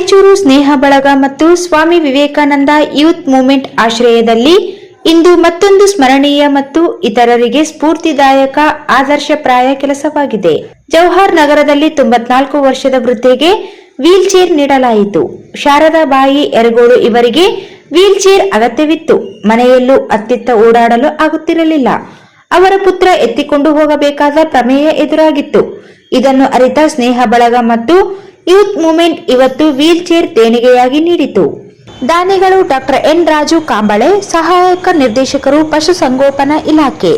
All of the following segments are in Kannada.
ರಾಯಚೂರು ಸ್ನೇಹ ಬಳಗ ಮತ್ತು ಸ್ವಾಮಿ ವಿವೇಕಾನಂದ ಯೂತ್ ಮೂವ್ಮೆಂಟ್ ಆಶ್ರಯದಲ್ಲಿ ಇಂದು ಮತ್ತೊಂದು ಸ್ಮರಣೀಯ ಮತ್ತು ಇತರರಿಗೆ ಸ್ಫೂರ್ತಿದಾಯಕ ಆದರ್ಶಪ್ರಾಯ ಕೆಲಸವಾಗಿದೆ. ಜವಾಹರ್ ನಗರದಲ್ಲಿ 94 ವರ್ಷದ ವೃದ್ಧೆಗೆ ವೀಲ್ ಚೇರ್ ನೀಡಲಾಯಿತು. ಶಾರದಾಬಾಯಿ ಯರಗೋಳು ಇವರಿಗೆ ವೀಲ್ ಚೇರ್ ಅಗತ್ಯವಿತ್ತು. ಮನೆಯಲ್ಲೂ ಅತ್ತಿತ್ತ ಓಡಾಡಲು ಆಗುತ್ತಿರಲಿಲ್ಲ. ಅವರ ಪುತ್ರ ಎತ್ತಿಕೊಂಡು ಹೋಗಬೇಕಾದ ಪ್ರಮೇಯ ಎದುರಾಗಿತ್ತು. ಇದನ್ನು ಅರಿತ ಸ್ನೇಹ ಬಳಗ ಮತ್ತು ಯೂತ್ ಮೂವ್ಮೆಂಟ್ ಇವತ್ತು ವೀಲ್ ಚೇರ್ ದೇಣಿಗೆಯಾಗಿ ನೀಡಿತು. ದಾನಿಗಳು ಡಾಕ್ಟರ್ ಎನ್ ರಾಜು ಕಾಂಬಳೆ, ಸಹಾಯಕ ನಿರ್ದೇಶಕರು ಪಶುಸಂಗೋಪನಾ ಇಲಾಖೆ.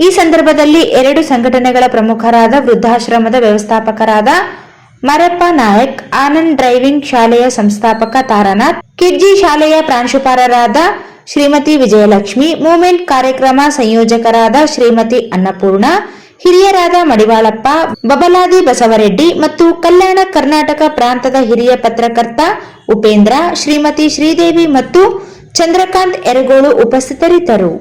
ಈ ಸಂದರ್ಭದಲ್ಲಿ 2 ಸಂಘಟನೆಗಳ ಪ್ರಮುಖರಾದ ವೃದ್ಧಾಶ್ರಮದ ವ್ಯವಸ್ಥಾಪಕರಾದ ಮರಪ್ಪ ನಾಯಕ್, ಆನಂದ್ ಡ್ರೈವಿಂಗ್ ಶಾಲೆಯ ಸಂಸ್ಥಾಪಕ ತಾರಾನಾಥ್, ಕಿಡ್ಜಿ ಶಾಲೆಯ ಪ್ರಾಂಶುಪಾಲರಾದ ಶ್ರೀಮತಿ ವಿಜಯಲಕ್ಷ್ಮಿ, ಮೂವ್ಮೆಂಟ್ ಕಾರ್ಯಕ್ರಮ ಸಂಯೋಜಕರಾದ ಶ್ರೀಮತಿ ಅನ್ನಪೂರ್ಣ, ಹಿರಿಯರಾದ ಮಡಿವಾಳಪ್ಪ, ಬಬಲಾದಿ ಬಸವರೆಡ್ಡಿ ಮತ್ತು ಕಲ್ಯಾಣ ಕರ್ನಾಟಕ ಪ್ರಾಂತದ ಹಿರಿಯ ಪತ್ರಕರ್ತ ಉಪೇಂದ್ರ, ಶ್ರೀಮತಿ ಶ್ರೀದೇವಿ ಮತ್ತು ಚಂದ್ರಕಾಂತ್ ಯರಗೋಳು ಉಪಸ್ಥಿತರಿದ್ದರು.